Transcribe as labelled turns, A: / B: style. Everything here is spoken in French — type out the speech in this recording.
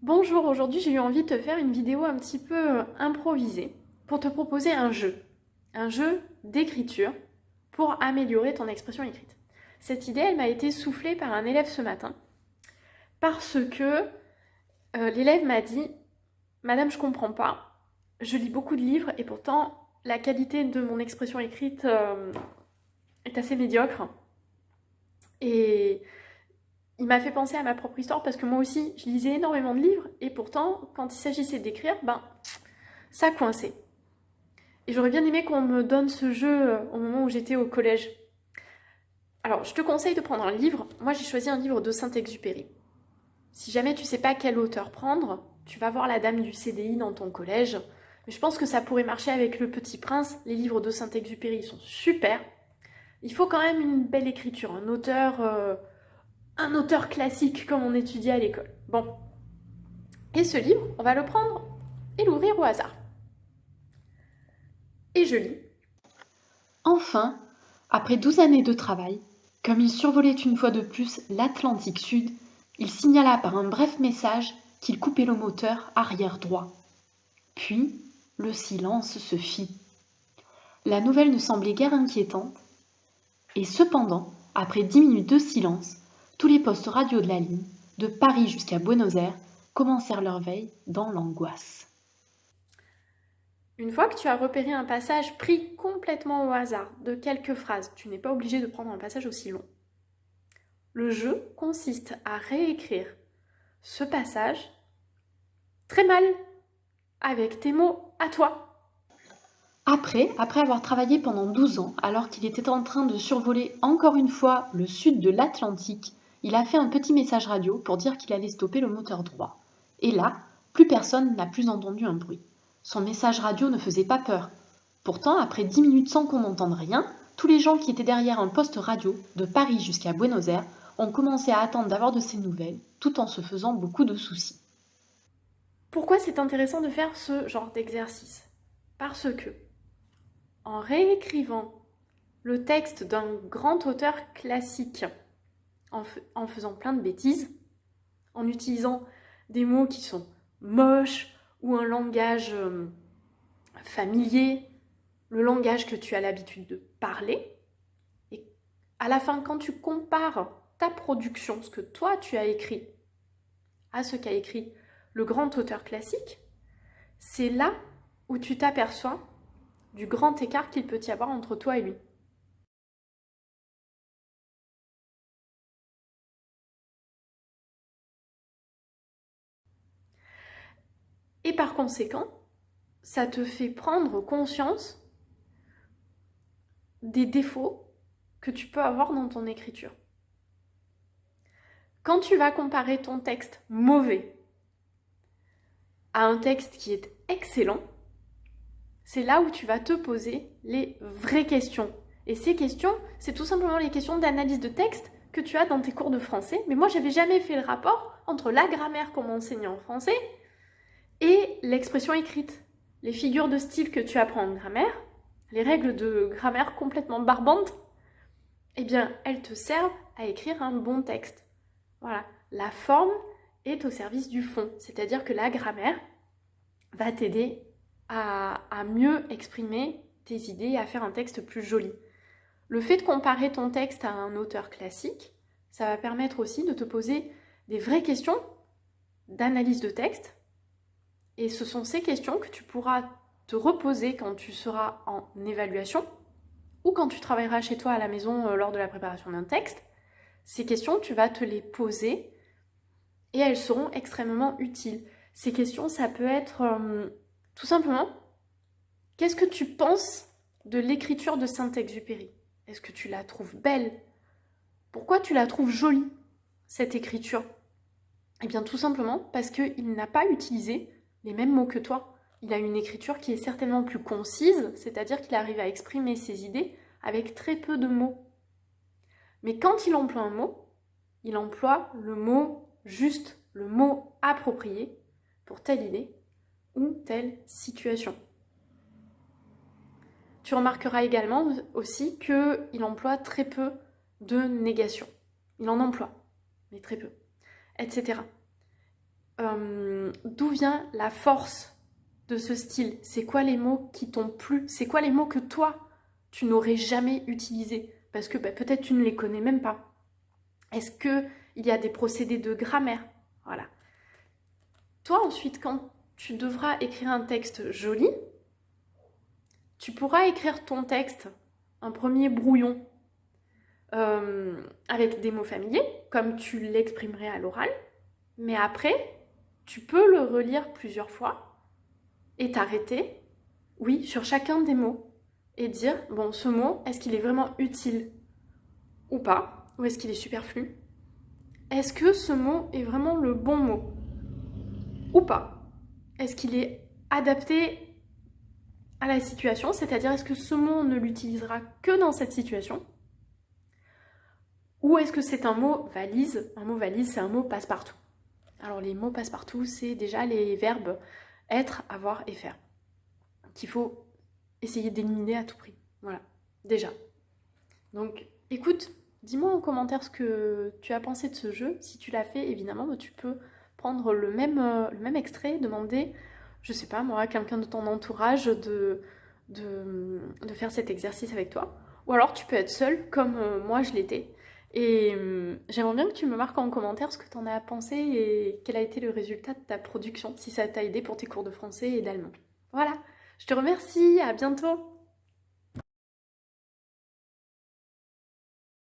A: Bonjour, aujourd'hui j'ai eu envie de te faire une vidéo un petit peu improvisée pour te proposer un jeu d'écriture pour améliorer ton expression écrite. Cette idée, elle m'a été soufflée par un élève ce matin parce que l'élève m'a dit: Madame, je comprends pas, je lis beaucoup de livres et pourtant la qualité de mon expression écrite est assez médiocre. Et il m'a fait penser à ma propre histoire parce que moi aussi je lisais énormément de livres et pourtant quand il s'agissait d'écrire, ça coinçait. Et j'aurais bien aimé qu'on me donne ce jeu au moment où j'étais au collège. Alors, je te conseille de prendre un livre. Moi, j'ai choisi un livre de Saint-Exupéry. Si jamais tu sais pas quel auteur prendre, tu vas voir La Dame du CDI dans ton collège. Mais je pense que ça pourrait marcher avec Le Petit Prince. Les livres de Saint-Exupéry sont super. Il faut quand même une belle écriture, un auteur classique comme on étudiait à l'école. Bon. Et ce livre, on va le prendre et l'ouvrir au hasard. Et je lis.
B: Enfin, après 12 années de travail, comme il survolait une fois de plus l'Atlantique Sud, il signala par un bref message qu'il coupait le moteur arrière droit. Puis, le silence se fit. La nouvelle ne semblait guère inquiétante, et cependant, après 10 minutes de silence, tous les postes radio de la ligne, de Paris jusqu'à Buenos Aires, commencèrent leur veille dans l'angoisse.
A: Une fois que tu as repéré un passage pris complètement au hasard de quelques phrases, tu n'es pas obligé de prendre un passage aussi long. Le jeu consiste à réécrire ce passage très mal, avec tes mots à toi.
B: Après avoir travaillé pendant 12 ans, alors qu'il était en train de survoler encore une fois le sud de l'Atlantique, il a fait un petit message radio pour dire qu'il allait stopper le moteur droit. Et là, plus personne n'a plus entendu un bruit. Son message radio ne faisait pas peur. Pourtant, après 10 minutes sans qu'on n'entende rien, tous les gens qui étaient derrière un poste radio, de Paris jusqu'à Buenos Aires, ont commencé à attendre d'avoir de ces nouvelles, tout en se faisant beaucoup de soucis.
A: Pourquoi c'est intéressant de faire ce genre d'exercice? Parce que, en réécrivant le texte d'un grand auteur classique, en faisant plein de bêtises, en utilisant des mots qui sont moches ou un langage familier, le langage que tu as l'habitude de parler, et à la fin, quand tu compares ta production, ce que toi tu as écrit, à ce qu'a écrit le grand auteur classique, c'est là où tu t'aperçois du grand écart qu'il peut y avoir entre toi et lui. Et par conséquent, ça te fait prendre conscience des défauts que tu peux avoir dans ton écriture. Quand tu vas comparer ton texte mauvais à un texte qui est excellent, c'est là où tu vas te poser les vraies questions. Et ces questions, c'est tout simplement les questions d'analyse de texte que tu as dans tes cours de français. Mais moi, j'avais jamais fait le rapport entre la grammaire qu'on m'enseignait en français et l'expression écrite. Les figures de style que tu apprends en grammaire, les règles de grammaire complètement barbantes, eh bien, elles te servent à écrire un bon texte. Voilà, la forme est au service du fond, c'est-à-dire que la grammaire va t'aider à mieux exprimer tes idées et à faire un texte plus joli. Le fait de comparer ton texte à un auteur classique, ça va permettre aussi de te poser des vraies questions d'analyse de texte. Et ce sont ces questions que tu pourras te reposer quand tu seras en évaluation ou quand tu travailleras chez toi à la maison lors de la préparation d'un texte. Ces questions, tu vas te les poser et elles seront extrêmement utiles. Ces questions, ça peut être tout simplement: qu'est-ce que tu penses de l'écriture de Saint-Exupéry? Est-ce que tu la trouves belle? Pourquoi tu la trouves jolie, cette écriture? Eh bien, tout simplement parce qu'il n'a pas utilisé les mêmes mots que toi. Il a une écriture qui est certainement plus concise, c'est-à-dire qu'il arrive à exprimer ses idées avec très peu de mots. Mais quand il emploie un mot, il emploie le mot juste, le mot approprié pour telle idée ou telle situation. Tu remarqueras également aussi qu'il emploie très peu de négation. Il en emploie, mais très peu, etc. d'où vient la force de ce style. C'est quoi les mots qui t'ont plu? C'est quoi les mots que toi, tu n'aurais jamais utilisés? Parce que peut-être tu ne les connais même pas. Est-ce qu'il y a des procédés de grammaire? Voilà. Toi, ensuite, quand tu devras écrire un texte joli, tu pourras écrire ton texte, un premier brouillon, avec des mots familiers, comme tu l'exprimerais à l'oral, mais après, tu peux le relire plusieurs fois et t'arrêter, oui, sur chacun des mots, et dire, bon, ce mot, est-ce qu'il est vraiment utile ou pas? Ou est-ce qu'il est superflu? Est-ce que ce mot est vraiment le bon mot ou pas? Est-ce qu'il est adapté à la situation? C'est-à-dire, est-ce que ce mot on ne l'utilisera que dans cette situation? Ou est-ce que c'est un mot valise? Un mot valise, c'est un mot passe-partout. Alors les mots passe-partout, c'est déjà les verbes être, avoir et faire, qu'il faut essayer d'éliminer à tout prix. Voilà, déjà. Donc écoute, dis-moi en commentaire ce que tu as pensé de ce jeu. Si tu l'as fait, évidemment, tu peux prendre le même extrait, demander, je sais pas moi, à quelqu'un de ton entourage de faire cet exercice avec toi. Ou alors tu peux être seule, comme moi je l'étais. Et j'aimerais bien que tu me marques en commentaire ce que tu en as pensé et quel a été le résultat de ta production, si ça t'a aidé pour tes cours de français et d'allemand. Voilà, je te remercie, à bientôt!